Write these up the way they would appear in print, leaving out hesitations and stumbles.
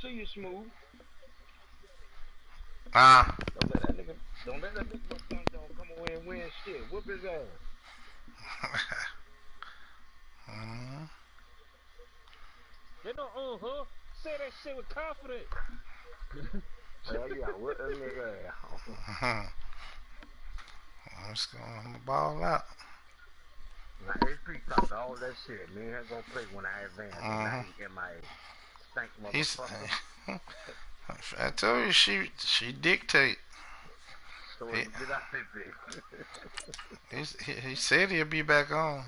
to you, Smooth. Don't let that nigga come away and win shit. Whoop his ass. They don't own her. Say that shit with confidence. Hell yeah, what that nigga ass. Let's go. I'm gonna ball out. Now, AP talked all that shit. Me ain't gonna play when I advance. Now he get my stank motherfucker. I told you she dictate. So did I say he said he'll be back on.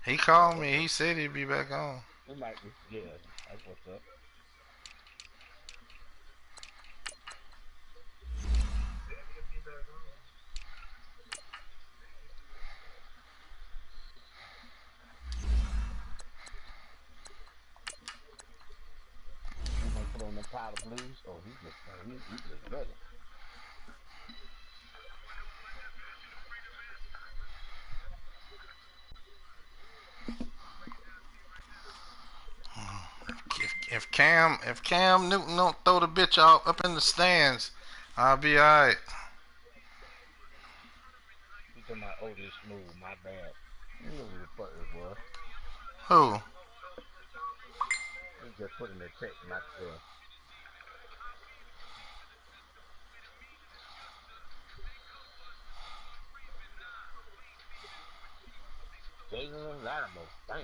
He called me. He said he'd be back on. He might be. Yeah, that's what's up. Put on the pile of blues. Oh, he's just better. If Cam Newton don't throw the bitch out up in the stands, I'll be alright. You talking about Otis Smooth? My bad. You know who the fuck it was. Who? He just put in the text, not the. Jason Latimer, damn.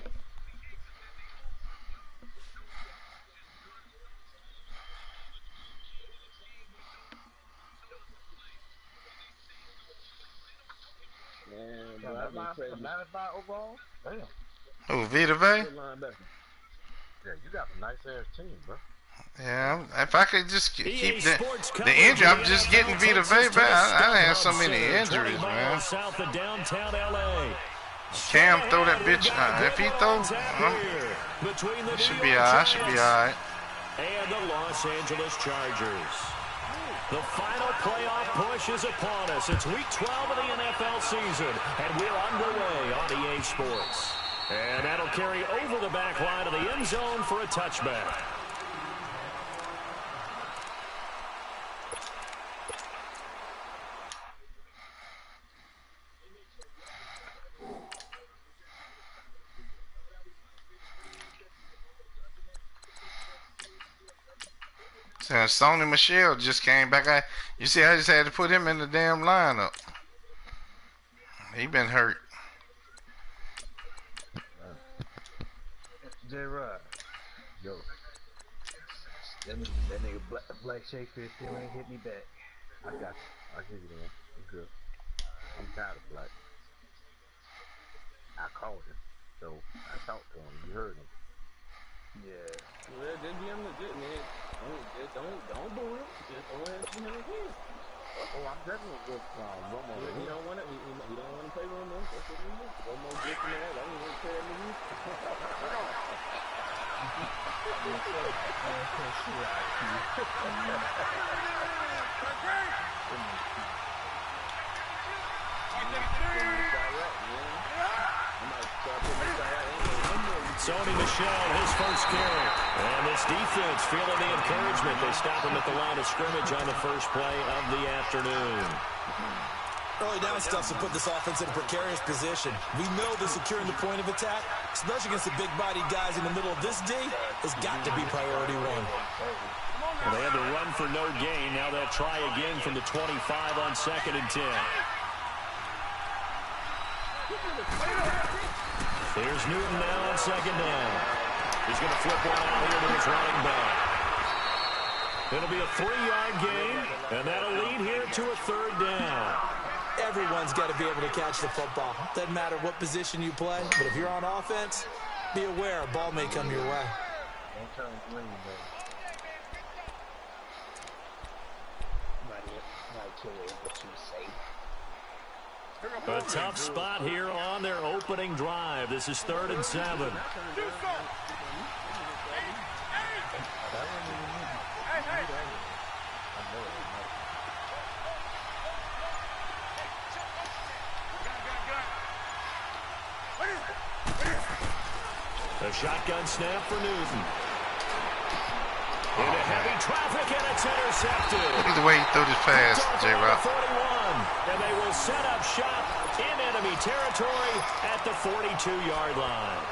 Man, I've been crazy. Overall? Damn. Who, Vita Vey? Yeah, you got a nice ass team, bro. Yeah, if I could just keep the injury, I'm just getting Vita Vey back. I had so many injuries, man. South of downtown LA. Cam throw that bitch. If he throws, it should be alright. Should be alright. And the Los Angeles Chargers. The final playoff push is upon us. It's week 12 of the NFL season, and we're underway on EA Sports. And that'll carry over the back line of the end zone for a touchback. Sony Michel just came back. You see, I just had to put him in the damn lineup. He been hurt. J-Rod. Yo. That nigga Black Shakespeare still ain't hit me back. I got you. I'll give you that. It's good. I'm tired of Black. I called him. So I talked to him. You heard him. Yeah. Well, just be him legit, man. Don't boo him. Just go ahead and see him again. Oh, I'm definitely good. One more. He don't want to play one more. That's what he wants. One more good from that. I don't want to play him again. Sony Michel, his first carry. And this defense feeling the encouragement. They stop him at the line of scrimmage on the first play of the afternoon. Early down stuff to put this offense in a precarious position. We know that securing the point of attack, especially against the big-bodied guys in the middle of this D, has got to be priority one. Well, they had to run for no gain. Now they'll try again from the 25 on 2nd and 10. Here's Newton now on 2nd down. He's going to flip one out here to his running back. It'll be a 3-yard gain, and that'll lead here to a 3rd down. Everyone's got to be able to catch the football. Doesn't matter what position you play, but if you're on offense, be aware a ball may come your way. Don't turn green, baby. A tough spot here on their opening drive. This is 3rd and 7. A shotgun snap for Newton. Into heavy traffic, and it's intercepted. Look at the way he threw this pass, J-Rock. 41, and they will set up shop in enemy territory at the 42-yard line.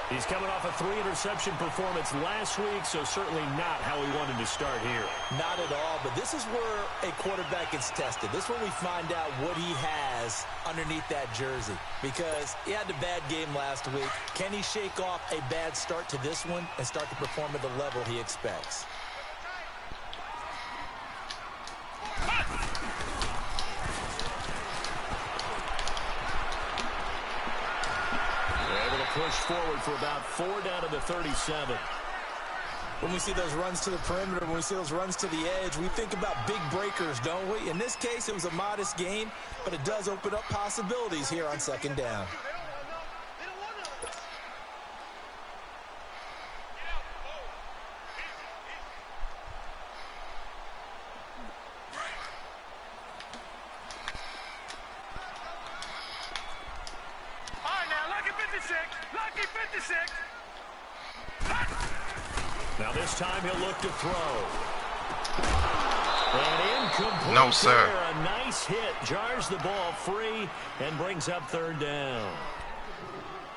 He's coming off a 3-interception performance last week, so certainly not how he wanted to start here. Not at all, but this is where a quarterback gets tested. This is where we find out what he has underneath that jersey, because he had a bad game last week. Can he shake off a bad start to this one and start to perform at the level he expects? Push forward for about 4 down to the 37. When we see those runs to the perimeter, when we see those runs to the edge, we think about big breakers, don't we? In this case, it was a modest gain, but it does open up possibilities here on second down. Now this time he'll look to throw. And incomplete. No, sir. There. A nice hit. Jars the ball free and brings up third down.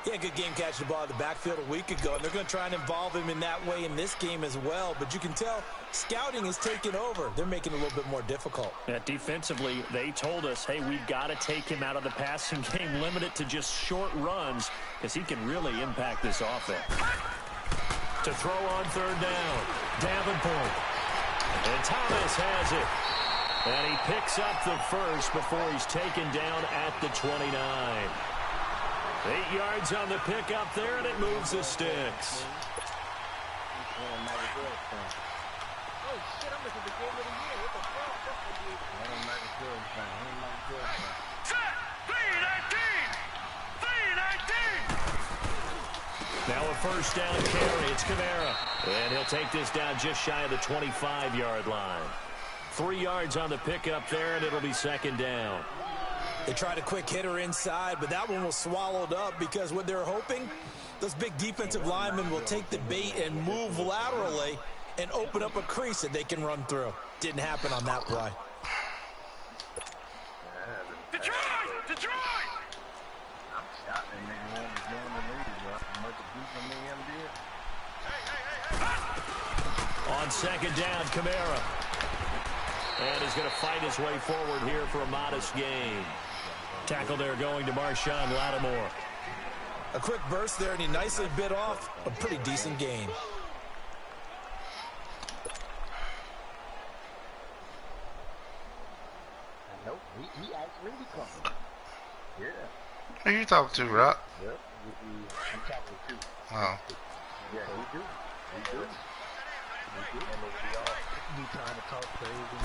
Yeah, good game catching the ball in the backfield a week ago, and they're going to try and involve him in that way in this game as well. But you can tell scouting is taking over. They're making it a little bit more difficult. Yeah, defensively, they told us, hey, we've got to take him out of the passing game, limit it to just short runs, because he can really impact this offense. To throw on third down, Davenport. And Thomas has it. And he picks up the first before he's taken down at the 29. 8 yards on the pickup there, and it moves the sticks. Now a first down carry. It's Kamara. And he'll take this down just shy of the 25-yard line. 3 yards on the pickup there, and it'll be second down. They tried a quick hitter inside, but that one was swallowed up because what they're hoping, those big defensive linemen will take the bait and move laterally and open up a crease that they can run through. Didn't happen on that play. Detroit! Detroit! On second down, Kamara. And he's going to fight his way forward here for a modest gain. Tackle there going to Marshawn Lattimore. A quick burst there, and he nicely bit off a pretty decent gain. Nope, he actually become. Yeah. Who you talking to, Rock? Yep, I'm talking to. Oh. Yeah, he do. He do. And they all be trying to talk crazy.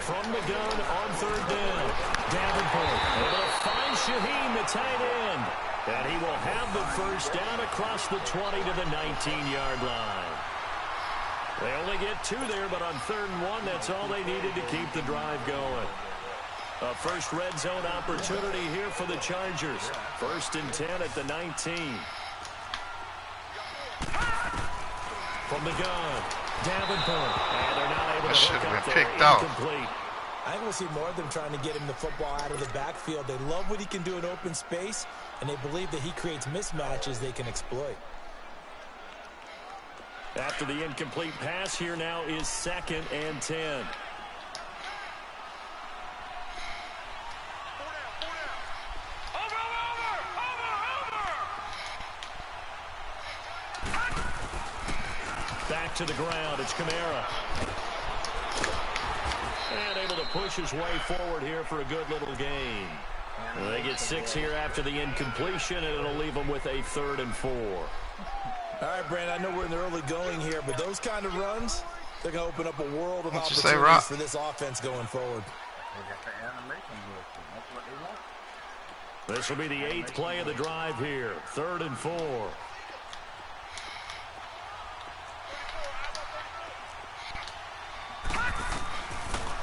From the gun on third down, Davenport able to find Shaheen, the tight end. And he will have the first down across the 20 to the 19-yard line. They only get 2 there, but on 3rd and 1, that's all they needed to keep the drive going. A first red zone opportunity here for the Chargers. 1st and 10 at the 19. From the gun, Davenport. And they're not able to hook up there. Incomplete. I think we'll see more of them trying to get him the football out of the backfield. They love what he can do in open space, and they believe that he creates mismatches they can exploit. After the incomplete pass, here now is 2nd and 10. Back to the ground. It's Kamara. And able to push his way forward here for a good little gain. They get 6 here after the incompletion, and it'll leave them with a 3rd and 4. All right, Brandon, I know we're in the early going here, but those kind of runs, they're going to open up a world of opportunities for this offense going forward. This will be the 8th play of the drive here. 3rd and 4.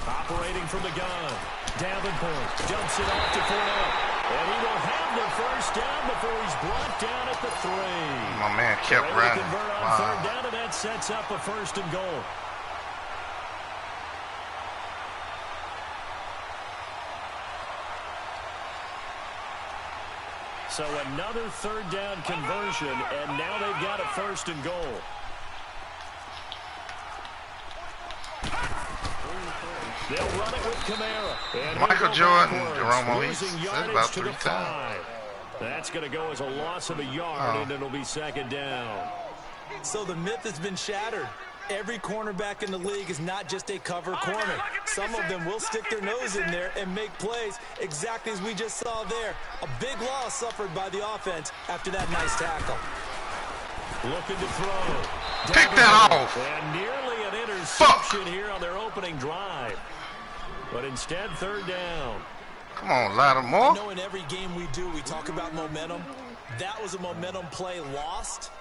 Operating from the gun. Davenport dumps it off to Fournette. And he will have the first down before he's brought down at the 3. My man kept running. Convert on Wow. third down, and that sets up a 1st and goal. So another third down conversion, and now they've got a 1st and goal. They'll run it with Kamara. And Michael Jordan, Romo, losing that's yardage about to 3 the times. 5. That's going to go as a loss of a yard, and it'll be 2nd down. So the myth has been shattered. Every cornerback in the league is not just a cover corner. Some of them will stick their nose in there and make plays exactly as we just saw there. A big loss suffered by the offense after that nice tackle. Looking to throw. Pick that off. And nearly an interception here on their opening drive. But instead, 3rd down. Come on, Lattimore. I know in every game we do, we talk about momentum. That was a momentum play lost.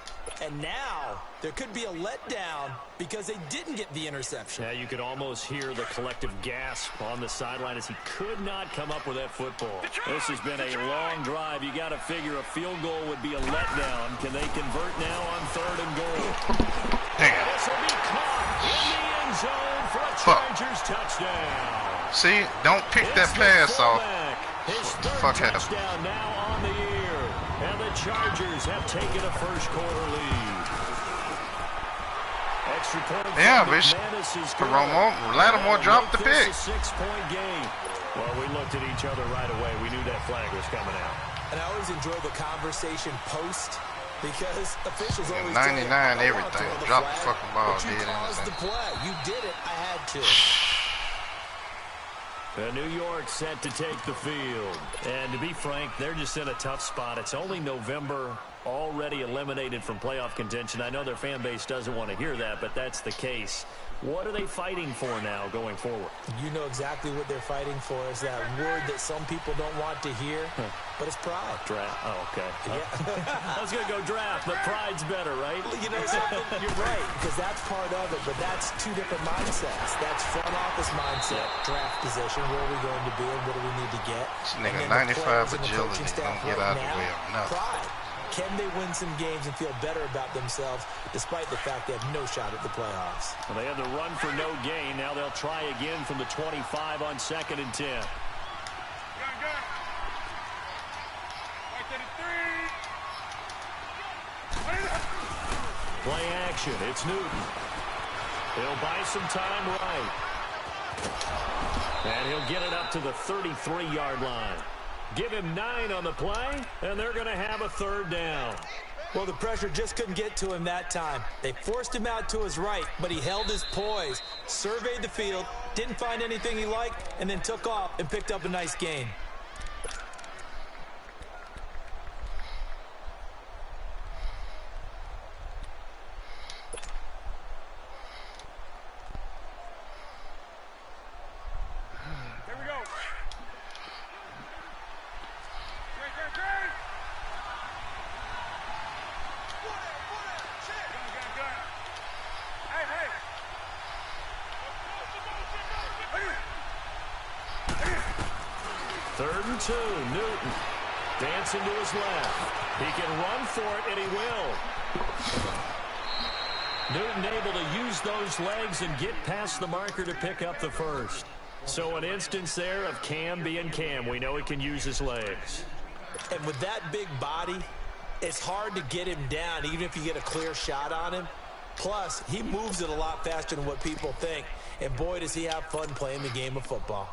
And now there could be a letdown because they didn't get the interception. Yeah, you could almost hear the collective gasp on the sideline as he could not come up with that football. This has been a long drive. You got to figure a field goal would be a letdown. Can they convert now on 3rd and goal? Damn. This will be caught in the end zone for a Chargers touchdown. See, don't pick that pass off. His What the 3rd fuck happened? touchdown now on the year. And the Chargers have taken a 1st quarter lead. Extra point. Yeah, but Lattimore dropped the pick. A 6-point game. Well, we looked at each other right away. We knew that flag was coming out. And I always enjoy the conversation post because officials always 99 say, everything. Drop the fucking ball, but you did caused the anything. play. You did it. I had to. New York set to take the field. And to be frank, they're just in a tough spot. It's only November, already eliminated from playoff contention. I know their fan base doesn't want to hear that, but that's the case. What are they fighting for now going forward? You know exactly what they're fighting for is that word that some people don't want to hear, but it's pride. Draft. Oh, okay. Yeah. I was going to go draft, but pride's better, right? You know something? You're right, because that's part of it, but that's 2 different mindsets. That's front office mindset, draft position, where are we going to be and what do we need to get? This nigga And then the 95 players and the agility, coaching staff don't get right out of the now, way of nothing. pride. Can they win some games and feel better about themselves despite the fact they have no shot at the playoffs? Well, they had the run for no gain. Now they'll try again from the 25 on 2nd and 10. Play action. It's Newton. He'll buy some time right. And he'll get it up to the 33-yard line. Give him 9 on the play, and they're going to have a 3rd down. Well, the pressure just couldn't get to him that time. They forced him out to his right, but he held his poise, surveyed the field, didn't find anything he liked, and then took off and picked up a nice gain. Third and 2, Newton dancing to his left. He can run for it, and he will. Newton able to use those legs and get past the marker to pick up the 1st. So an instance there of Cam being Cam. We know he can use his legs. And with that big body, it's hard to get him down, even if you get a clear shot on him. Plus, he moves it a lot faster than what people think. And boy, does he have fun playing the game of football.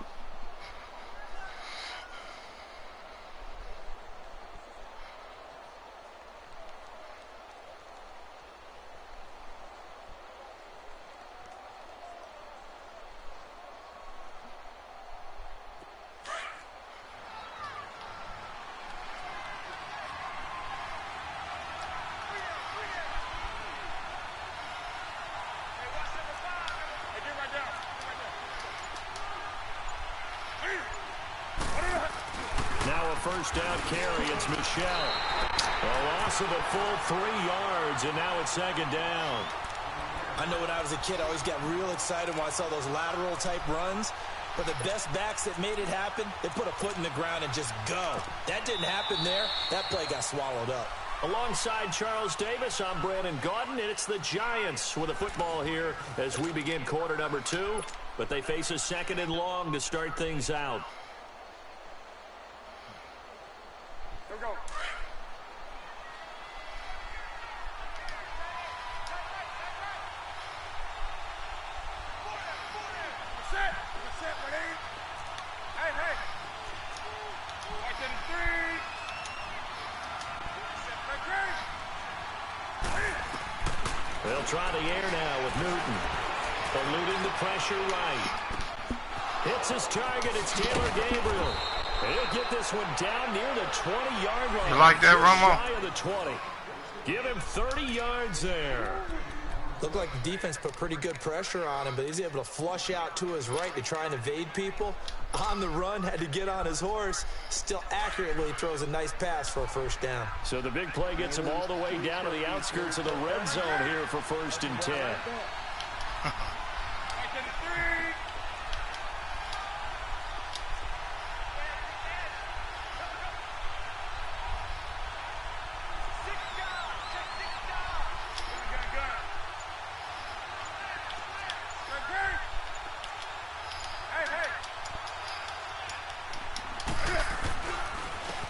First down carry, it's Michel. A loss of a full 3 yards, and now it's 2nd down. I know when I was a kid, I always got real excited when I saw those lateral type runs. But the best backs that made it happen, they put a foot in the ground and just go. That didn't happen there. That play got swallowed up. Alongside Charles Davis, I'm Brandon Gaudin, and it's the Giants with the football here as we begin quarter number 2. But they face a 2nd and long to start things out. Go, go. Set, ready? Hey, hey. 3. They'll try the air now with Newton. Eluding the pressure right. Hits his target. It's Taylor Gabriel. He'll get this one down near the 20-yard line. You like that, Romo? Shy of the 20. Give him 30 yards there. Looked like the defense put pretty good pressure on him, but he's able to flush out to his right to try and evade people. On the run, had to get on his horse. Still accurately throws a nice pass for a first down. So the big play gets him all the way down to the outskirts of the red zone here for 1st and 10.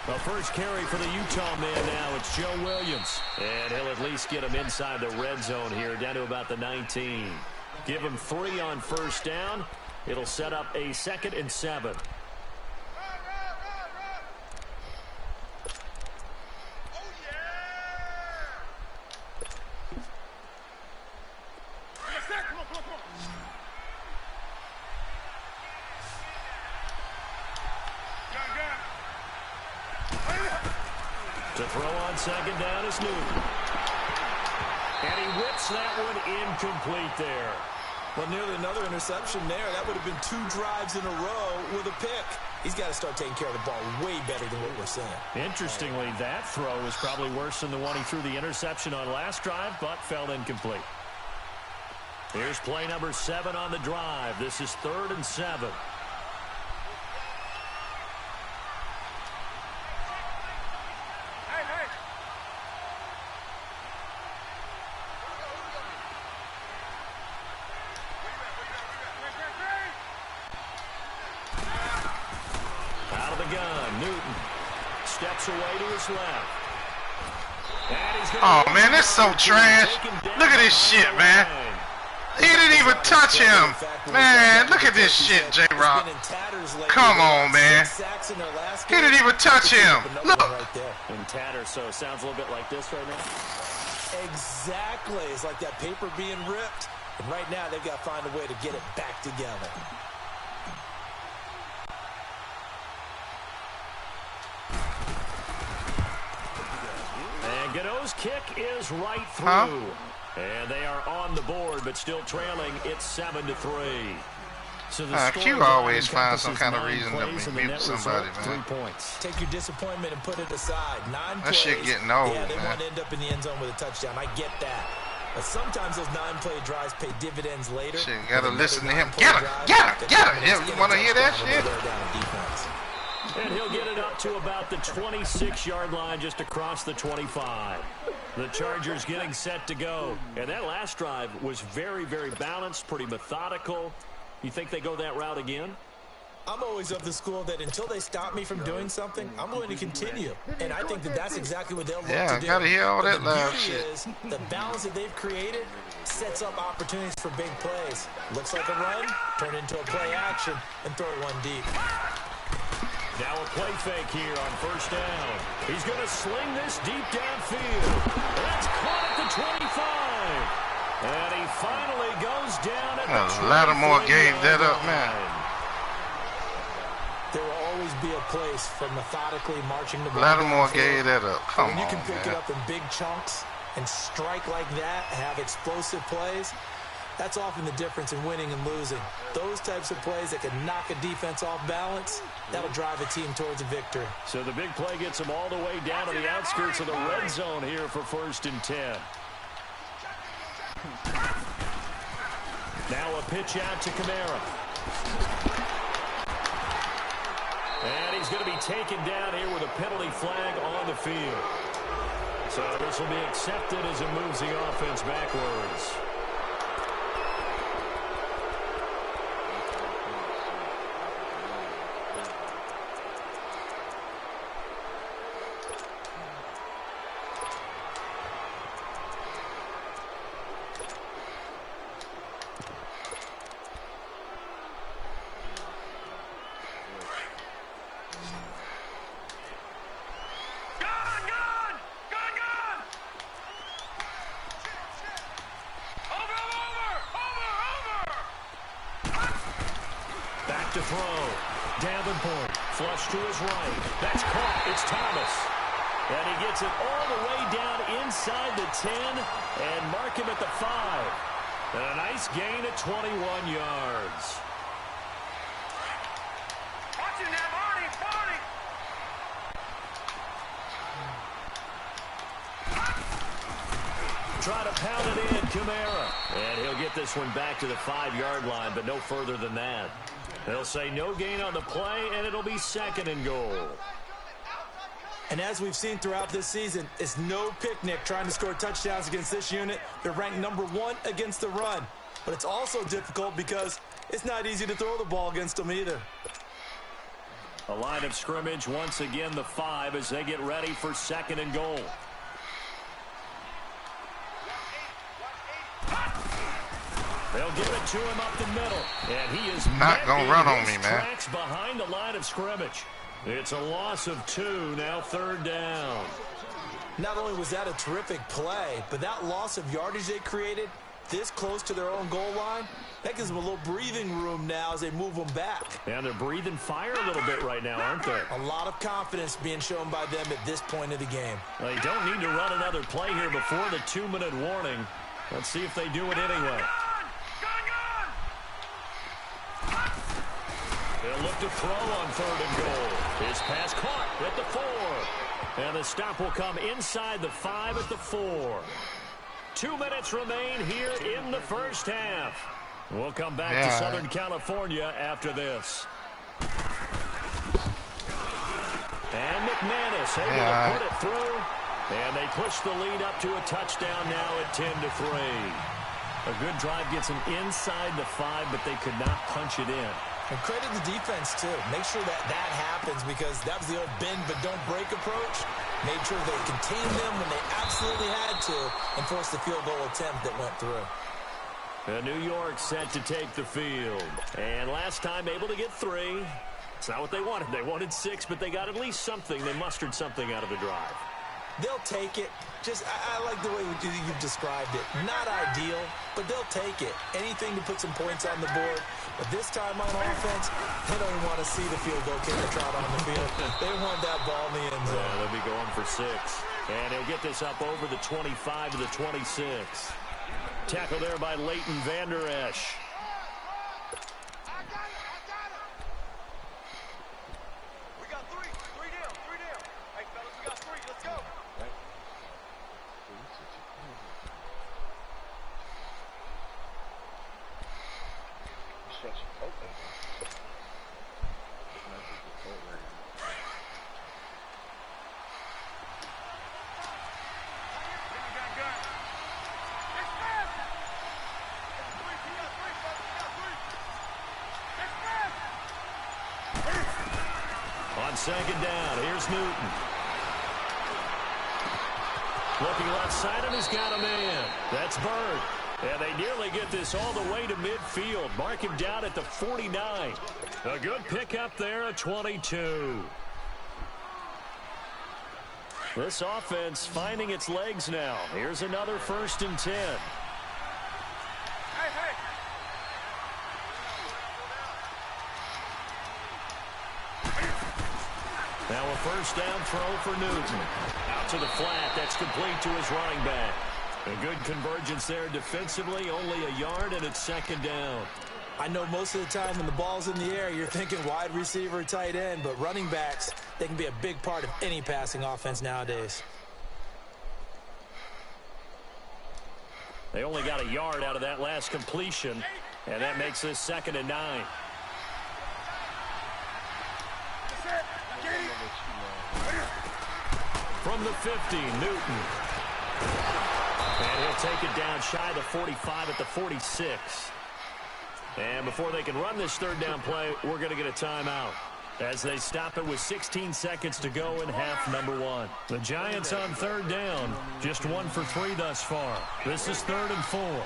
The first carry for the Utah man now, it's Joe Williams. And he'll at least get him inside the red zone here, down to about the 19. Give him 3 on first down. It'll set up a 2nd and 7. To throw on 2nd down is Newton. And he whips that one incomplete there. Well, nearly another interception there. That would have been 2 drives in a row with a pick. He's got to start taking care of the ball way better than what we're seeing. Interestingly, that throw was probably worse than the one he threw the interception on last drive, but fell incomplete. Here's play number 7 on the drive. This is 3rd and 7. Steps away to his left. Oh, man, that's so trash. Look at this shit, man. He didn't even touch him. Man, look at this shit, J-Rock. Come on, man. He didn't even touch him. Look. In tatters, so it sounds a little bit like this right now. Exactly. It's like that paper being ripped. And right now, they've got to find a way to get it back together. Godot's kick is right through. And they are on the board, but still trailing. It's 7-3. So the Q always finds some kind of reason to mute somebody, man. 3 points. Take your disappointment and put it aside. 9 plays. That shit getting old, yeah, they man. want to end up in the end zone with a touchdown. I get that. But sometimes those 9-play drives pay dividends later. Shit, gotta listen to him. Get her, get her, get her. You wanna hear that shit? And he'll get it up to about the 26-yard line, just across the 25. The Chargers getting set to go. And that last drive was very, very balanced, pretty methodical. You think they go that route again? I'm always of the school that until they stop me from doing something, I'm going to continue. And I think that that's exactly what they'll look to do. Yeah, gotta hear all that loud shit. Is, the balance that they've created sets up opportunities for big plays. Looks like a run, turn into a play action, and throw one deep. Now a play fake here on first down. He's going to sling this deep downfield. That's caught at the 25. And he finally goes down at the Lattimore gave that up, man. There will always be a place for methodically marching the ball. Lattimore gave that up. Come on, man. You can pick it man. up in big chunks and strike like that, have explosive plays. That's often the difference in winning and losing. Those types of plays that can knock a defense off balance, that'll drive a team towards a victory. So the big play gets them all the way down to the outskirts of the red zone here for 1st and 10. Now a pitch out to Kamara. And he's going to be taken down here with a penalty flag on the field. So this will be accepted as it moves the offense backwards. To throw. Davenport, flush to his right. That's caught. It's Thomas. And he gets it all the way down inside the 10 and mark him at the 5. And a nice gain at 21 yards. Watching that, Barney! Try to pound it in, Kamara. And he'll get this one back to the 5-yard line, but no further than that. They'll say no gain on the play, and it'll be 2nd and goal. And as we've seen throughout this season, it's no picnic trying to score touchdowns against this unit. They're ranked number 1 against the run. But it's also difficult because it's not easy to throw the ball against them either. A line of scrimmage, once again the 5 as they get ready for 2nd and goal. They'll give it to him up the middle. And he is not going to run on me, man. Tracks behind the line of scrimmage. It's a loss of 2, now 3rd down. Not only was that a terrific play, but that loss of yardage they created this close to their own goal line, that gives them a little breathing room now as they move them back. And they're breathing fire a little bit right now, aren't they? A lot of confidence being shown by them at this point of the game. They don't need to run another play here before the 2-minute warning. Let's see if they do it anyway. They'll look to throw on 3rd and goal. His pass caught at the 4. And the stop will come inside the 5 at the 4. 2 minutes remain here in the first half. We'll come back to Southern California after this. And McManus able to put it through. And they push the lead up to a touchdown now at 10-3. A good drive gets them inside the 5, but they could not punch it in. And credit the defense, too. Make sure that happens because that was the old bend but don't break approach. Made sure they contained them when they absolutely had to and forced the field goal attempt that went through. New York set to take the field. And last time able to get 3. It's not what they wanted. They wanted 6, but they got at least something. They mustered something out of the drive. They'll take it. I like the way you've described it. Not ideal, but they'll take it. Anything to put some points on the board. But this time on offense, they don't want to see the field goal kicker trot on the field. They want that ball in the end zone. Yeah, they'll be going for 6. And he'll get this up over the 25 to the 26. Tackle there by Leighton Vander Esch. We got 3 down. Hey, fellas, we got 3. Let's go. On 2nd down, here's Newton. Looking left side, and he's got a man. That's Bird. And they nearly get this all the way to midfield. Mark him down at the 49. A good pickup there at 22. This offense finding its legs now. Here's another 1st and 10. Hey. Now a 1st down throw for Newton. Out to the flat. That's complete to his running back. A good convergence there defensively. Only a yard, and it's 2nd down. I know most of the time when the ball's in the air, you're thinking wide receiver, tight end, but running backs, they can be a big part of any passing offense nowadays. They only got a yard out of that last completion, and that makes this 2nd and 9. That's it. from the 50, Newton. And he'll take it down shy of the 45 at the 46. And before they can run this third down play, we're going to get a timeout as they stop it with 16 seconds to go in half number 1. The Giants on third down, just 1 for 3 thus far. This is 3rd and 4.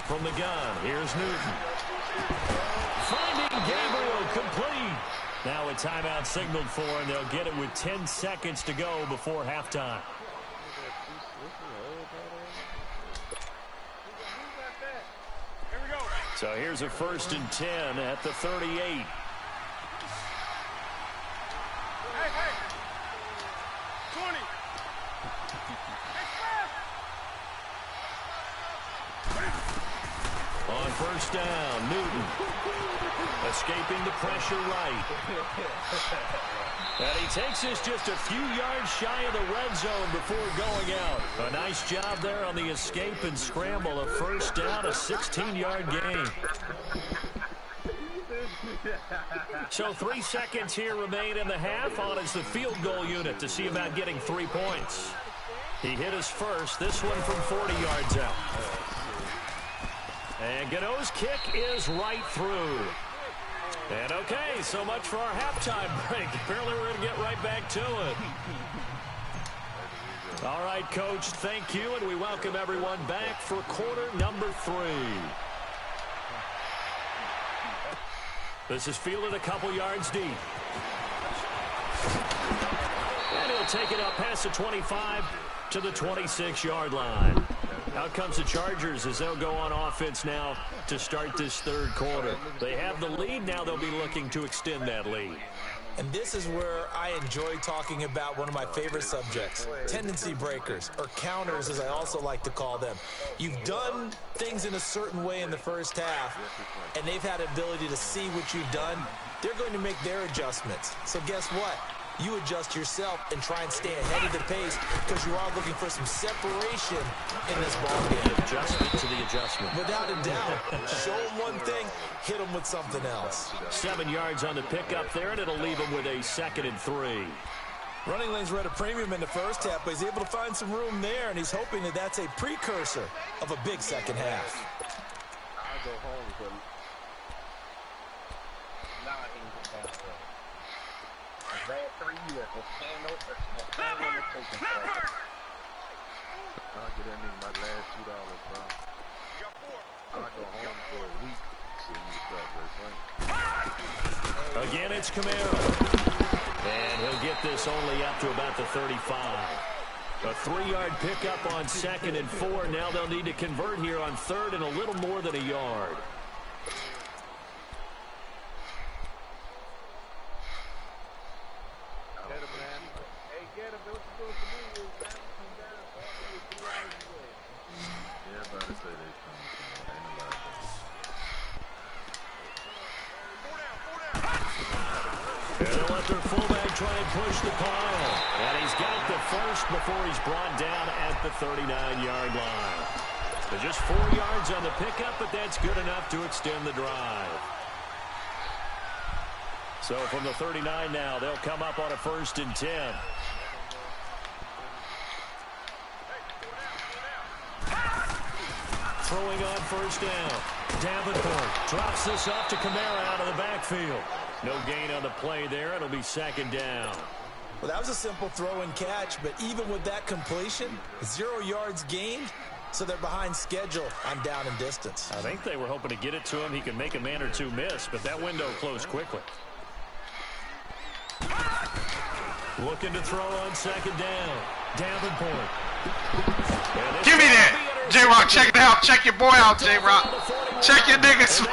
From the gun, here's Newton. Finding Gabriel, complete. Now a timeout signaled for, and they'll get it with 10 seconds to go before halftime. So here's a 1st and 10 at the 38. On 1st down, Newton escaping the pressure right. And he takes this just a few yards shy of the red zone before going out. A nice job there on the escape and scramble. A 1st down, a 16-yard gain. So 3 seconds here remain in the half. On is the field goal unit to see about getting 3 points. He hit his first, this one from 40 yards out. And Gano's kick is right through. And okay, so much for our halftime break. Apparently we're going to get right back to it. All right, Coach, thank you, and we welcome everyone back for quarter number 3. This is fielded a couple yards deep. And he'll take it up past the 25 to the 26-yard line. Out comes the Chargers as they'll go on offense now to start this third quarter. They have the lead. Now they'll be looking to extend that lead. And this is where I enjoy talking about one of my favorite subjects, tendency breakers, or counters as I also like to call them. You've done things in a certain way in the first half, and they've had the ability to see what you've done. They're going to make their adjustments. So guess what? You adjust yourself and try and stay ahead of the pace because you are looking for some separation in this ballgame. Adjustment to the adjustment. Without a doubt. Show them one thing, hit them with something else. 7 yards on the pickup there, and it'll leave them with a 2nd and 3. Running lanes were at a premium in the first half, but he's able to find some room there, and he's hoping that that's a precursor of a big second half. I'll go home with him. Nah, he can get back there. I've had 3 years. I'll get that nigga my last $2, bro. I'll go home for a week. See me Again, it's Camaro. And he'll get this only up to about the 35. A 3-yard pickup on 2nd and 4. Now they'll need to convert here on 3rd and a little more than a yard. And they'll let their fullback try and push the pile. And he's got the first before he's brought down at the 39-yard line. So just 4 yards on the pickup, but that's good enough to extend the drive. So from the 39 now, they'll come up on a 1st and 10. Throwing on 1st down. Davenport drops this off to Kamara out of the backfield. No gain on the play there. It'll be 2nd down. Well, that was a simple throw and catch, but even with that completion, 0 yards gained, so they're behind schedule on down and distance. I think they were hoping to get it to him. He could make a man or two miss, but that window closed quickly. Looking to throw on 2nd down. Davenport. Give me that. J-Rock, check it out. Check your boy out, J-Rock. Check your niggas.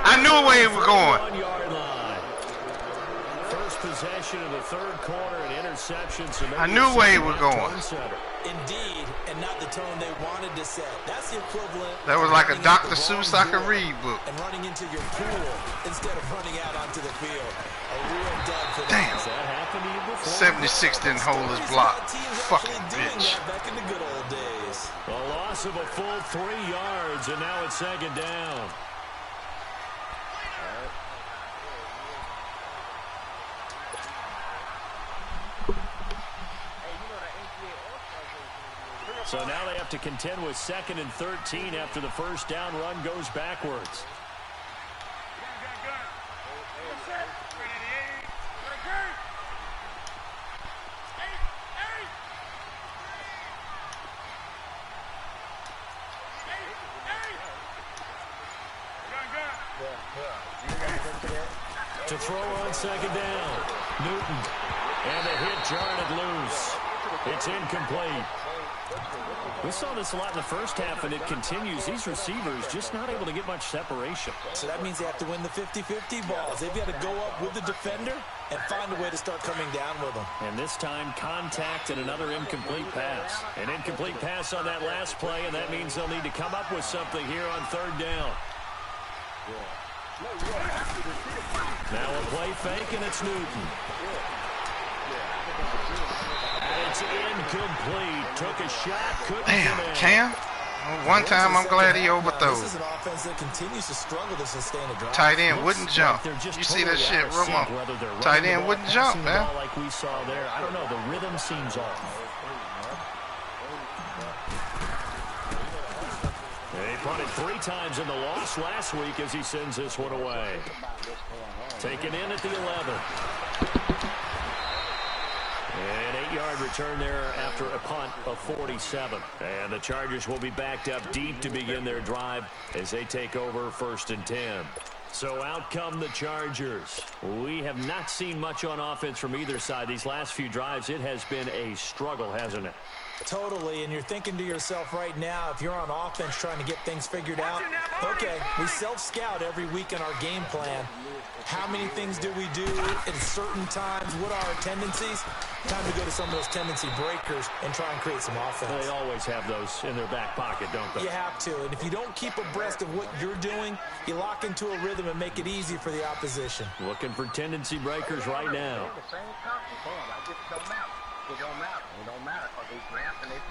I knew where he was going. first possession of the third quarter, an interception. So I knew where he was going. Indeed, and not the tone they wanted to set. That's the equivalent. That was like a Dr. Seuss I could read book. And running into your pool instead of running out onto the field. A real dud for them. Damn. Has that happened to you before? 76 didn't hold his block. Fucking bitch. Back in the good old days. A loss of a full 3 yards, and now it's second down. So now they have to contend with 2nd and 13 after the first down run goes backwards. To throw on second down, Newton, and a hit jarred loose. It's incomplete. We saw this a lot in the first half, and it continues. These receivers just not able to get much separation. So that means they have to win the 50-50 balls. They've got to go up with the defender and find a way to start coming down with them. And this time, contact and another incomplete pass. An incomplete pass on that last play, and that means they'll need to come up with something here on third down. Now a play fake, and it's Newton. It's incomplete. Took a shot, couldn't Damn, get in. Cam. One time I'm glad he overthrew. This is an offense that continues to struggle to sustain a drive. Tight end wouldn't jump. You see that shit, Romo? Tight end wouldn't jump, man. Like we saw there. I don't know. The rhythm seems off. He punted 3 times in the loss last week as he sends this one away. Taken in at the 11. An 8-yard return there after a punt of 47. And the Chargers will be backed up deep to begin their drive as they take over 1st and 10. So out come the Chargers. We have not seen much on offense from either side. These last few drives, it has been a struggle, hasn't it? Totally, and you're thinking to yourself right now, if you're on offense trying to get things figured out, okay, we self-scout every week in our game plan. How many things do we do at certain times? What are our tendencies? Time to go to some of those tendency breakers and try and create some offense. They always have those in their back pocket, don't they? You have to, and if you don't keep abreast of what you're doing, you lock into a rhythm and make it easy for the opposition. Looking for tendency breakers right now.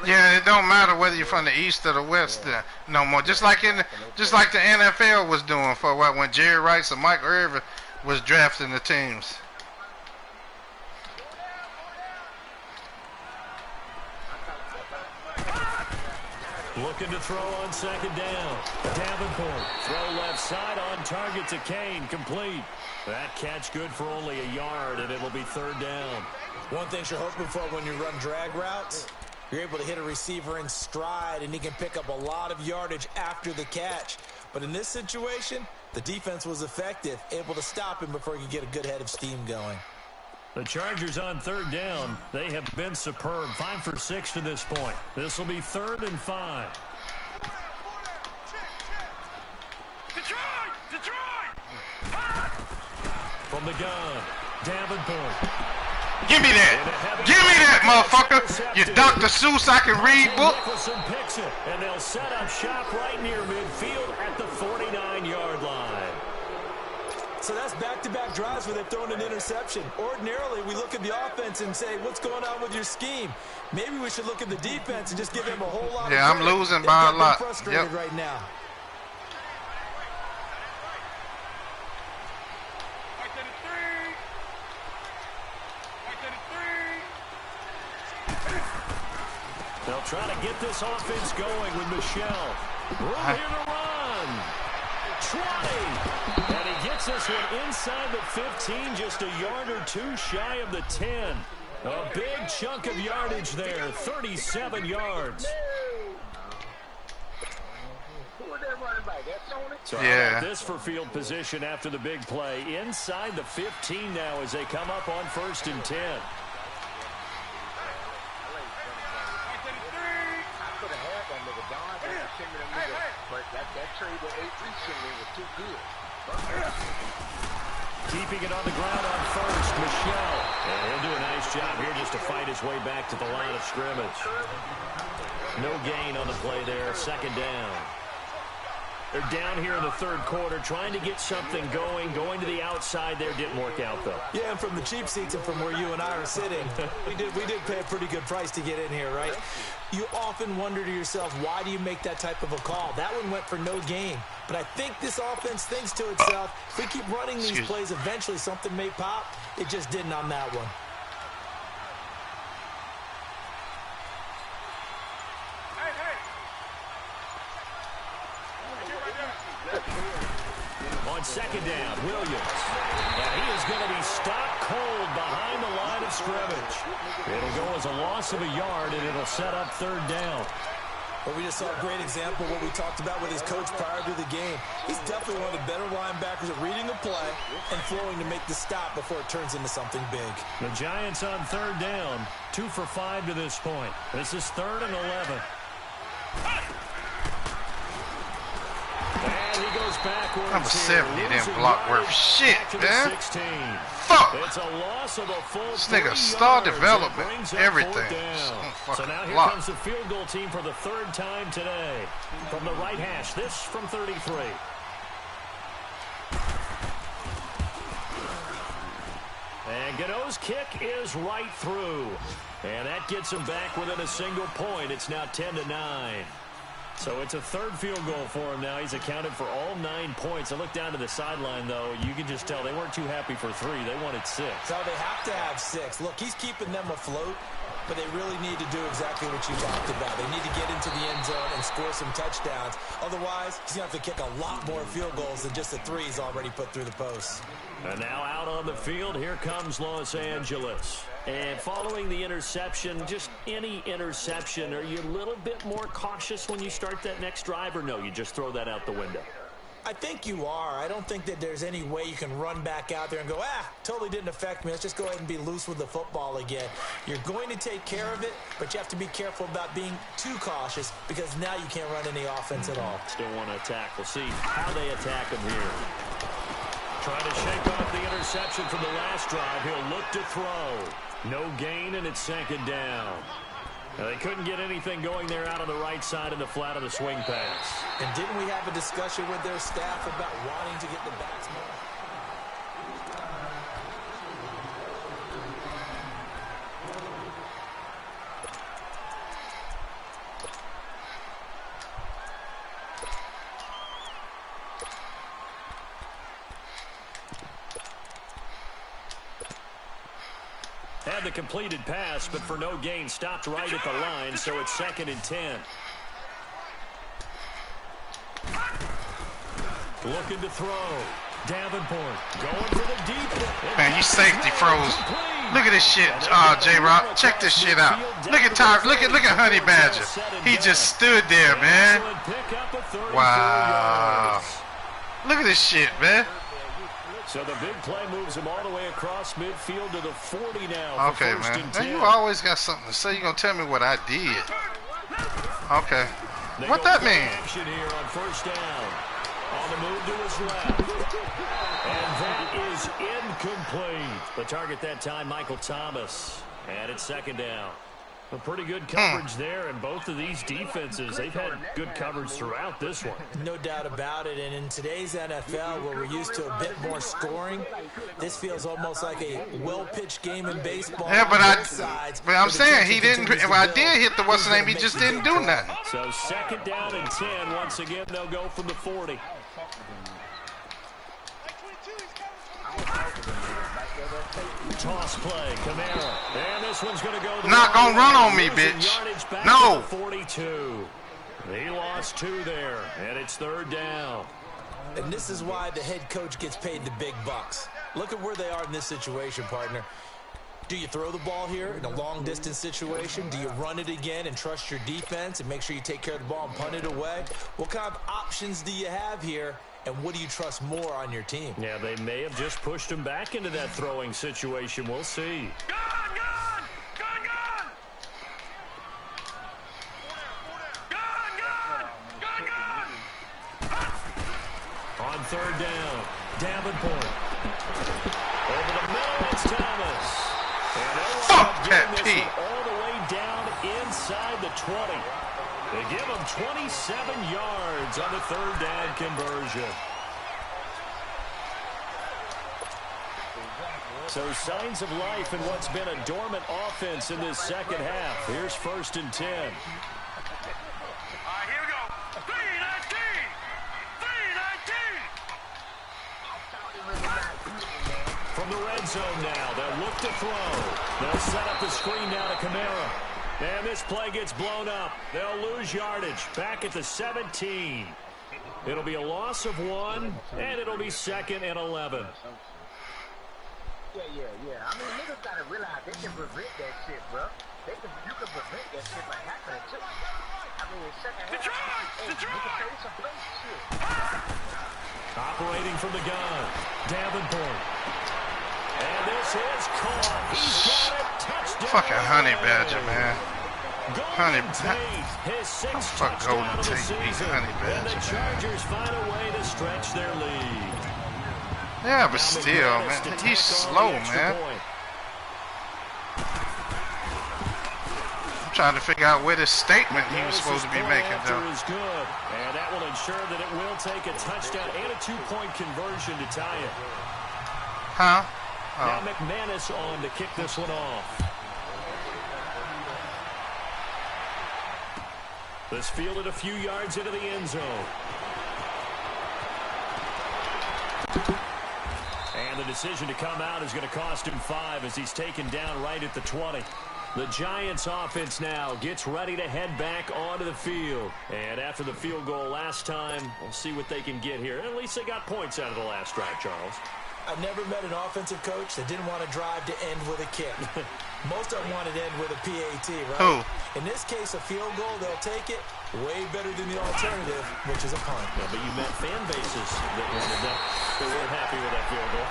Yeah, it don't matter whether you're from the east or the west no more. Just like the NFL was doing for what when Jerry Rice or Mike Irvin was drafting the teams. Looking to throw on second down. Davenport. Throw left side on target to Kane. Complete. That catch good for only a yard, and it'll be third down. One thing you're hoping for when you run drag routes, you're able to hit a receiver in stride, and he can pick up a lot of yardage after the catch. But in this situation, the defense was effective, able to stop him before he could get a good head of steam going. The Chargers on third down. They have been superb. 5 for 6 to this point. This will be 3rd and 5. From the gun, Davenport. Give me that. Give me that, motherfucker. You Dr. Seuss I can read book. Nicholson picks it, and they'll set up shop right near midfield at the 49-yard line. So that's back-to-back drives where they've thrown an interception. Ordinarily, we look at the offense and say, what's going on with your scheme? Maybe we should look at the defense and just give them a whole lot of credit. I'm losing by a lot. Frustrated right now. They'll try to get this offense going with Michelle. Room here to run. 20. And he gets this one inside the 15, just a yard or two shy of the 10. A big chunk of yardage there, 37 yards. So how about this for field position after the big play? Inside the 15 now as they come up on 1st and 10. But that trade with A3 was too good. Keeping it on the ground on first, Michelle. And he'll do a nice job here just to fight his way back to the line of scrimmage. No gain on the play there, second down. They're down here in the third quarter, trying to get something going. Going to the outside there didn't work out, though. Yeah, and from the cheap seats and from where you and I are sitting, we did pay a pretty good price to get in here, right? You often wonder to yourself, why do you make that type of a call? That one went for no gain. But I think this offense thinks to itself, if we keep running these plays, eventually something may pop. It just didn't on that one. On second down, Williams. And he is going to be stopped cold behind the line of scrimmage. It'll go as a loss of a yard, and it'll set up third down. Well, we just saw a great example of what we talked about with his coach prior to the game. He's definitely one of the better linebackers at reading the play and flowing to make the stop before it turns into something big. The Giants on third down, 2 for 5 to this point. This is 3rd and 11. And he goes backwards. Number 70 didn't block worth shit, man. 16. Fuck. It's a loss of a full This nigga 3 star yards. development, everything. So now here Block. comes the field goal team for the 3rd time today. From the right hash, this from 33. And Gano's kick is right through. And that gets him back within a single point. It's now 10-9. So it's a 3rd field goal for him now. He's accounted for all 9 points. I look down to the sideline, though. You can just tell they weren't too happy for 3. They wanted 6. So they have to have 6. Look, he's keeping them afloat, but they really need to do exactly what you talked about. They need to get into the end zone and score some touchdowns. Otherwise, he's going to have to kick a lot more field goals than just the 3 he's already put through the posts. And now out on the field, here comes Los Angeles. And following the interception, just any interception, are you a little bit more cautious when you start that next drive, or no, you just throw that out the window? I think you are. I don't think that there's any way you can run back out there and go, totally didn't affect me. Let's just go ahead and be loose with the football again. You're going to take care of it, but you have to be careful about being too cautious because now you can't run any offense at all. Still want to attack. We'll see how they attack him here. Trying to shake off the interception from the last drive. He'll look to throw. No gain, and it's 2nd down. Now, they couldn't get anything going there out on the right side in the flat of the swing pass. And didn't we have a discussion with their staff about wanting to get the backs more? Had the completed pass, but for no gain, stopped right at the line, so it's 2nd and 10. Looking to throw. Davenport going for the deep. Man, you safety froze. Look at this shit, J-Rock. Check this shit out. Look at Honey Badger. He just stood there, man. Wow. Look at this shit, man. So the big play moves him all the way across midfield to the 40 now. Okay, man. Now you always got something to say. You're going to tell me what I did. Okay. What that mean? Action here on 1st down. On the move to his left. And that is incomplete. The target that time, Michael Thomas. And it's 2nd down. A pretty good coverage there, and both of these defenses, they've had good coverage throughout this one. No doubt about it, and in today's NFL, where we're used to a bit more scoring, this feels almost like a well-pitched game in baseball. Yeah, but I'm saying he didn't. Well, I did hit the what's the name. He just didn't do nothing. So 2nd down and 10. Once again, they'll go from the 40. Toss play, Kamara. And this one's going to go. Not going to run on me, bitch. No. 42. He lost 2 there, and it's 3rd down. And this is why the head coach gets paid the big bucks. Look at where they are in this situation, partner. Do you throw the ball here in a long-distance situation? Do you run it again and trust your defense and make sure you take care of the ball and punt it away? What kind of options do you have here? And what do you trust more on your team? Yeah, they may have just pushed him back into that throwing situation. We'll see. On 3rd down, Davenport. Thomas. And Fuck that P. all the way down inside the 20. They give him 27 yards on the third down conversion. So signs of life in what's been a dormant offense in this second half. Here's 1st and 10. All right, here we go. 3-19. 3-19. From the red zone now, they'll look to throw. They'll set up the screen now to Kamara. And this play gets blown up. They'll lose yardage back at the 17. It'll be a loss of 1, and it'll be 2nd and 11. Yeah. I mean, niggas gotta realize they can prevent that shit, bro. You can prevent that shit by happening too. I mean, second half. Hey, niggas show some play shit. Operating from the gun, Davenport. And this is caught. He's got it. Touchdown. Fucking honey badger, man. Honey, his 6th fuck touchdown Golden of the Tate beat season. honey And the badger, man. Chargers find a way to stretch their lead. Yeah, but still, man, he's slow, man. I'm trying to figure out where this statement he was supposed to be making, though. Is good, and that will ensure that it will take a touchdown and a 2-point conversion to tie it. Huh? Now Oh. McManus on to kick this one off. This fielded a few yards into the end zone. And the decision to come out is going to cost him 5 as he's taken down right at the 20. The Giants offense now gets ready to head back onto the field. And after the field goal last time, we'll see what they can get here. At least they got points out of the last drive, Charles. I've never met an offensive coach that didn't want to drive to end with a kick. Most of them wanted to end with a PAT, right? Who? In this case, a field goal, they'll take it. Way better than the alternative, which is a punt. Yeah, but you met fan bases that wanted that. They weren't happy with that field goal.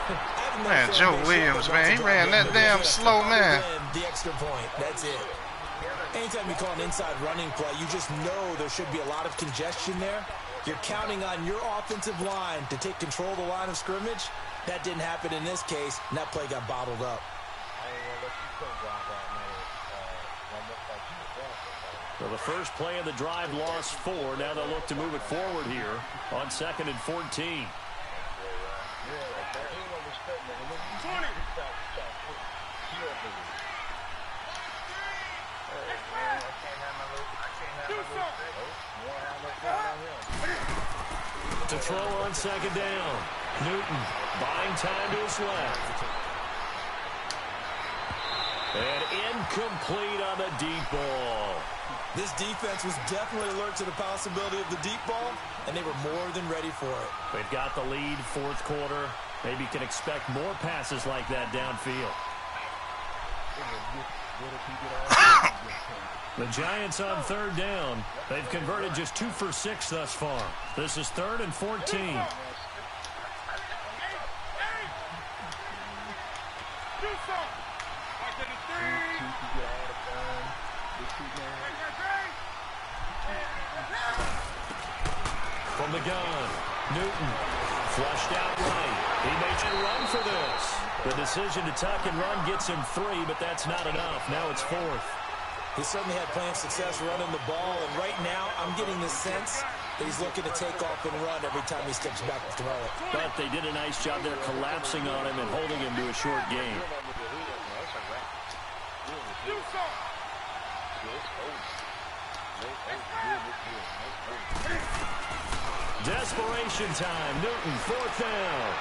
Man, Joe Williams, man, he ran that damn slow, man. The extra point, that's it. Anytime you call an inside running play, you just know there should be a lot of congestion there. You're counting on your offensive line to take control of the line of scrimmage. That didn't happen in this case, and that play got bottled up. Well, the first play of the drive lost 4. Now they'll look to move it forward here on 2nd and 14. To throw on 2nd down. Newton buying time to his left. And incomplete on the deep ball. This defense was definitely alert to the possibility of the deep ball, and they were more than ready for it. They've got the lead, 4th quarter. Maybe can expect more passes like that downfield. The Giants on 3rd down. They've converted just 2 for 6 thus far. This is 3rd and 14. From the gun, Newton flushed out right. He makes a run for this. The decision to tuck and run gets him 3, but that's not enough. Now it's 4th. He certainly had plenty of success running the ball, and right now I'm getting the sense that he's looking to take off and run every time he steps back to throw it. But they did a nice job there collapsing on him and holding him to a short game. Desperation time. Newton, 4th down.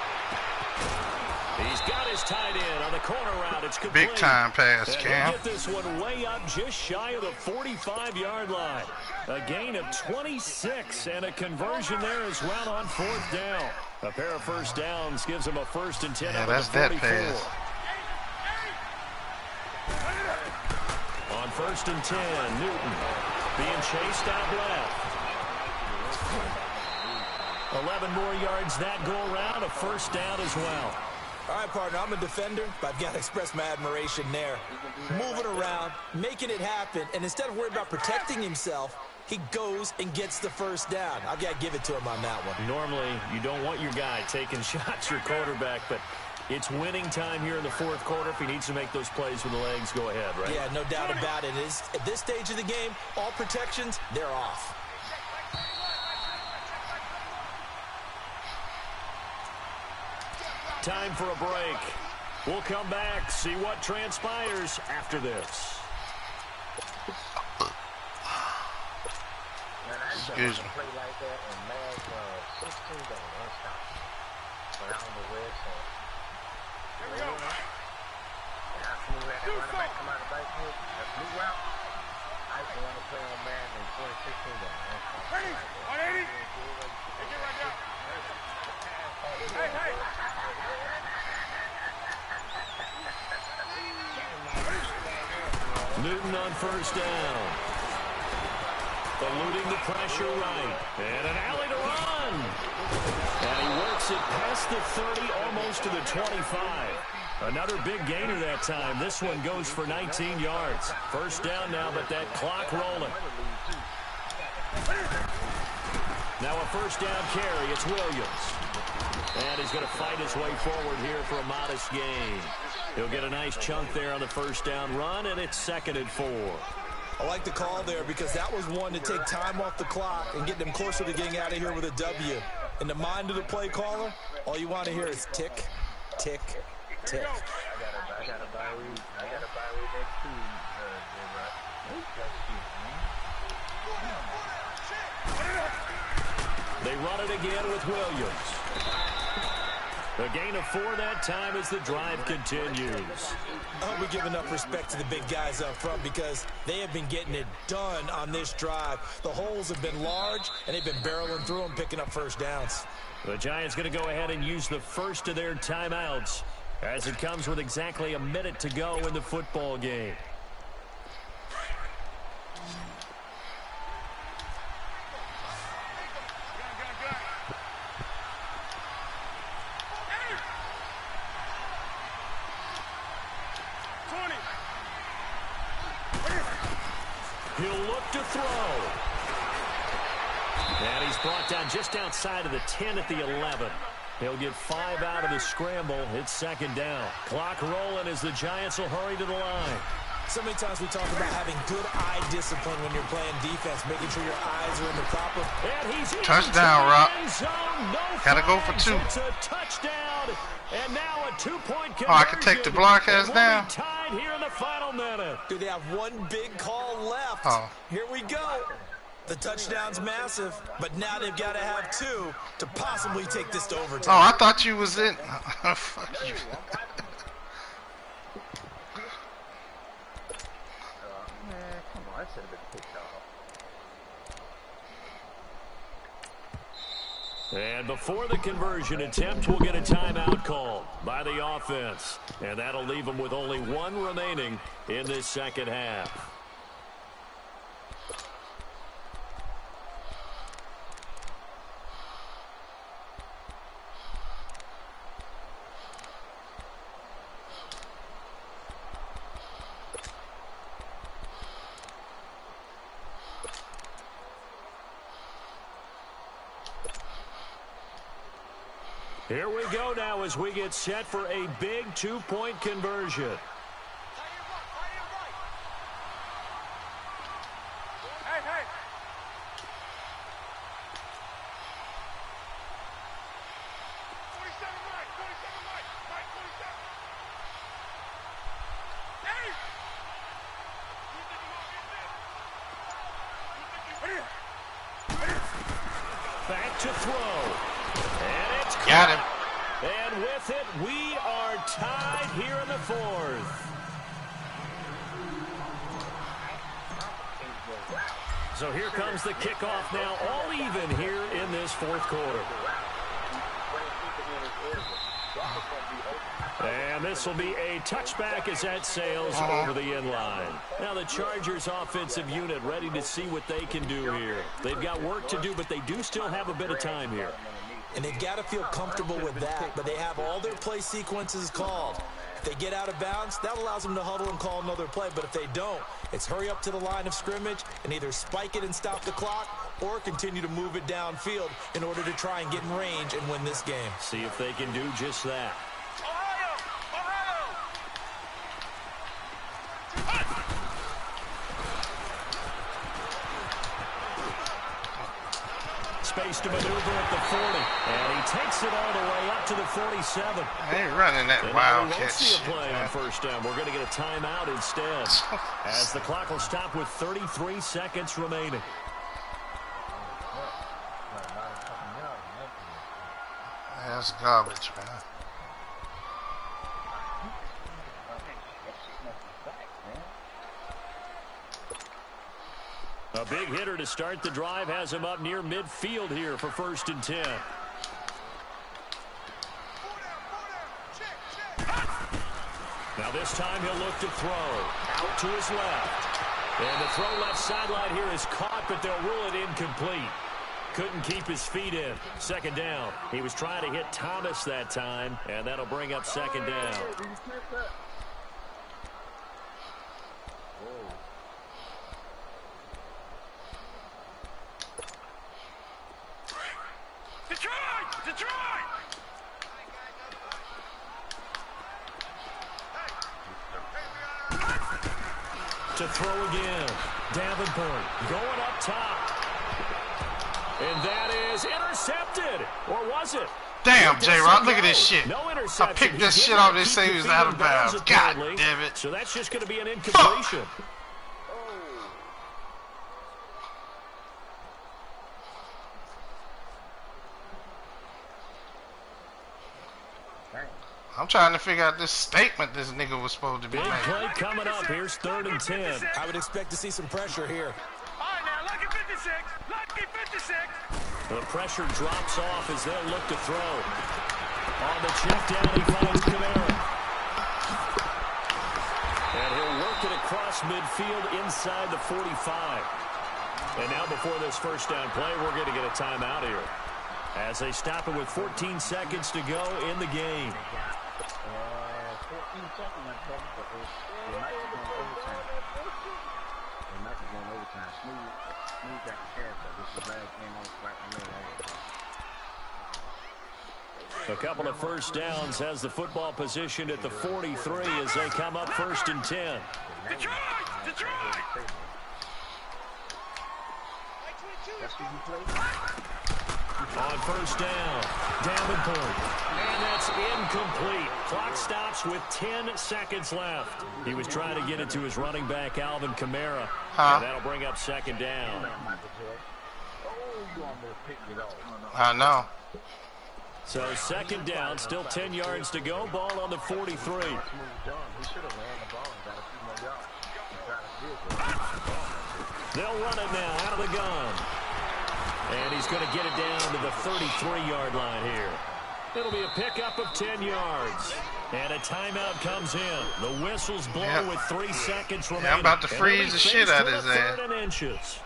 He's got his tight end on the corner route. It's complete. Big time pass, Cam. Get this one way up just shy of the 45-yard line. A gain of 26 and a conversion there as well on 4th down. A pair of first downs gives him a 1st and 10 Yeah, out that's of the 44. that pass. On 1st and 10, Newton being chased out left. 11 more yards that go around, a 1st down as well. All right, partner, I'm a defender, but I've got to express my admiration there. Moving around, making it happen, and instead of worrying about protecting himself, he goes and gets the 1st down. I've got to give it to him on that one. Normally, you don't want your guy taking shots, your quarterback, but It's winning time here in the fourth quarter if he needs to make those plays when the legs go ahead, right? Yeah, no doubt about it. At this stage of the game, all protections, they're off. Time for a break. We'll come back, see what transpires after this. Excuse me. Play like that and man, 16 don't stop. But I don't know where it's at. Here we go. And I Smoove had that running back come out of the backfield. That's new route. I used to want to play on man in 2016 don't stop. Ready? 180. Hey, get right down. Hey. Newton on first down. Eluding the pressure right. And an alley to run. And he works it past the 30, almost to the 25. Another big gainer that time. This one goes for 19 yards. First down now, but that clock rolling. Now a first down carry. It's Williams. And he's going to fight his way forward here for a modest gain. He'll get a nice chunk there on the first down run, and it's 2nd and 4. I like the call there because that was one to take time off the clock and get them closer to getting out of here with a W. In the mind of the play caller, all you want to hear is tick, tick, tick. I got a bye week. Next week. They run it again with Williams. A gain of 4 that time as the drive continues. I hope we give enough respect to the big guys up front because they have been getting it done on this drive. The holes have been large, and they've been barreling through them, picking up first downs. The Giants going to go ahead and use the first of their timeouts as it comes with exactly a minute to go in the football game. He'll look to throw. And he's brought down just outside of the 10 at the 11. He'll get 5 out of the scramble. It's 2nd down. Clock rolling as the Giants will hurry to the line. So many times we talk about having good eye discipline when you're playing defense, making sure your eyes are in the proper. And he's touchdown, Rock. No, gotta go for 2. It's a touchdown. And now a 2-point conversion. Oh, I can take the broadcast down. Tied here in the final minute. Do they have one big call left? Oh. Here we go. The touchdown's massive, but now they've got to have 2 to possibly take this to overtime. Oh, I thought you was in. Fuck you. Man, come on. I should have been picked off. And before the conversion attempt, we'll get a timeout call by the offense. And that'll leave them with only 1 remaining in this second half. Here we go now as we get set for a big 2-point conversion. Hey. 47 right. 27 right. Back to throw. And it's caught. Got him. And with it, we are tied here in the 4th. So here comes the kickoff now, all even here in this 4th quarter. And this will be a touchback as that sails over the end line. Now the Chargers offensive unit ready to see what they can do here. They've got work to do, but they do still have a bit of time here. And they've got to feel comfortable with that, but they have all their play sequences called. If they get out of bounds, that allows them to huddle and call another play. But if they don't, it's hurry up to the line of scrimmage and either spike it and stop the clock or continue to move it downfield in order to try and get in range and win this game. See if they can do just that. Ohio! space to maneuver at the 40. And he takes it all the way up to the 47. I ain't running that and wildcat we won't see shit, a play man. on first down. We're going to get a timeout instead. As the clock will stop with 33 seconds remaining. That's garbage, man. A big hitter to start the drive has him up near midfield here for 1st and 10. Now this time he'll look to throw. Out to his left. And the throw left sideline here is caught, but they'll rule it incomplete. Couldn't keep his feet in. 2nd down. He was trying to hit Thomas that time, and that'll bring up 2nd down. To throw again. Davenport going up top. And that is intercepted. Or was it? Damn, J-Rock, look at this shit. No I interception. picked this shit off. They say he was out of bounds. God damn it. So that's just going to be an incompletion. I'm trying to figure out this statement this nigga was supposed to be Big making. play coming up. Here's 3rd and 10. I would expect to see some pressure here. All right, now, lucky 56. Lucky 56. The pressure drops off as they'll look to throw. On the check down, he finds Kamara. And he'll work it across midfield inside the 45. And now before this 1st down play, we're going to get a timeout here. As they stop it with 14 seconds to go in the game. 14 seconds, but they might be going overtime. They might be going overtime. Smoove got the cash, but this is the last game on the A couple of 1st downs has the football position at the 43 as they come up 1st and 10. Detroit! Detroit! That's who you play? On 1st down, Davenport. And that's incomplete. Clock stops with 10 seconds left. He was trying to get it to his running back, Alvin Kamara. And that'll bring up 2nd down. I know. So 2nd down, still 10 yards to go. Ball on the 43. They'll run it now out of the gun. And he's going to get it down to the 33-yard line here. It'll be a pickup of 10 yards. And a timeout comes in. The whistles blow with 3 seconds remaining. Yeah, I'm about to freeze the shit out of his ass. 3rd and inches.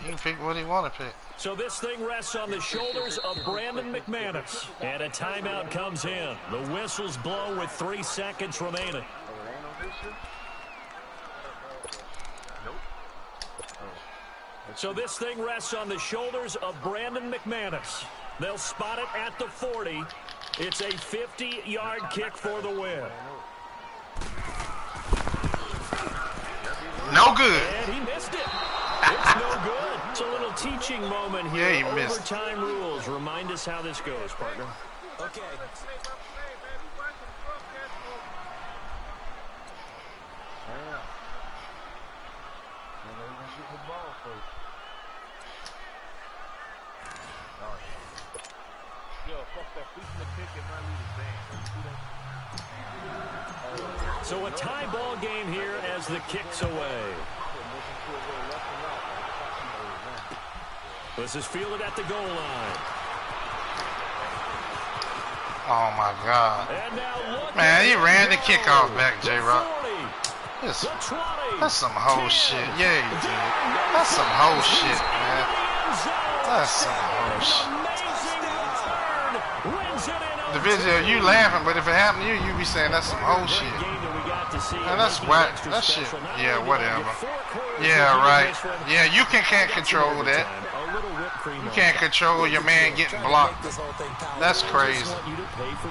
He can pick what he want to pick. So this thing rests on the shoulders of Brandon McManus. And a timeout comes in. The whistles blow with 3 seconds remaining. So this thing rests on the shoulders of Brandon McManus. They'll spot it at the 40. It's a 50-yard kick for the win. No good. And he missed it. It's no good. It's a little teaching moment here. Yeah, he missed. Overtime rules. Remind us how this goes, partner. Okay. So a tie ball game here as the kick's away. This is fielded at the goal line. Oh my God. And now look, Man, he ran the kickoff back, J-Rock. The 20, That's some whole shit. Yeah, he did. That's some whole shit, man. That's some whole shit. The video, you laughing, but if it happened to you, you be saying that's some whole shit. Man, that's whack. That shit. Yeah, whatever. Yeah, right. Yeah, you can't control that. You can't control your man getting blocked. That's crazy.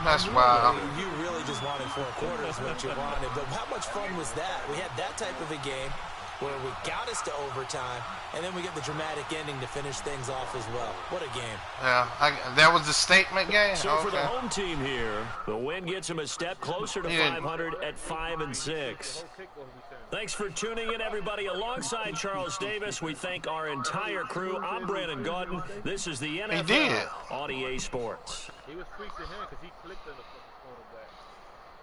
That's wild. You really just wanted 4 quarters what you wanted, but how much fun was that? We had that type of a game. where we got us to overtime, and then we get the dramatic ending to finish things off as well. What a game. Yeah, that was the statement game? So okay. for the home team here, the win gets them a step closer to 500 at 5-6. Thanks for tuning in, everybody. Alongside Charles Davis, we thank our entire crew. I'm Brandon Gauton. This is the NFL on EA Sports. He was freaked to him because he clicked on the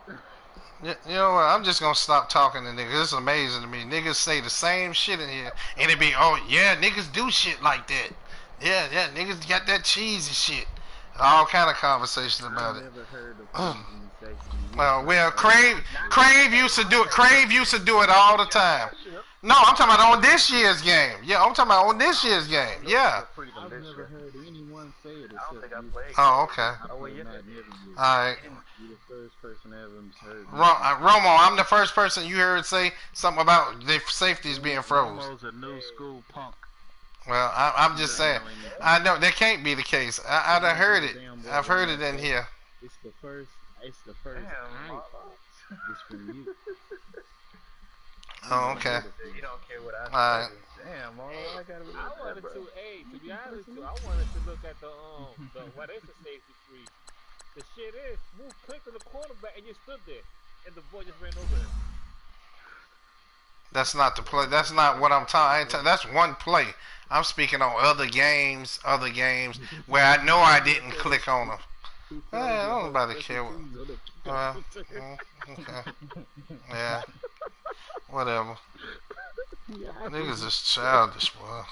quarterback. You know what? I'm just gonna stop talking to niggas. It's amazing to me. Niggas say the same shit in here, and it be, oh yeah, niggas do shit like that. Yeah, niggas got that cheesy shit. All kind of conversations about it. Well, Crave used to do it. Crave used to do it all the time. No, I'm talking about on this year's game. Yeah, I'm talking about on this year's game. Yeah. I've never heard anyone say it except you. Oh, okay. All right. You're the first person I ever heard. Romo, I'm the first person you heard say something about the safeties being froze. Romo's a new school punk. Well, I'm just saying. I know that can't be the case. I've heard it. I've heard it in here. It's the first iPod. It's from you. Oh, okay. You don't care what I say. All right. Damn, all I gotta I wanted to, to be honest, I wanted to look at the what is the safety free? The shit is, move quick to the quarterback and you stood there, and the boy just ran over him. That's not the play. That's not what I'm talking. That's one play. I'm speaking on other games where I know I didn't click on them. I don't nobody care. Okay. Yeah. Whatever. Niggas is childish, boy.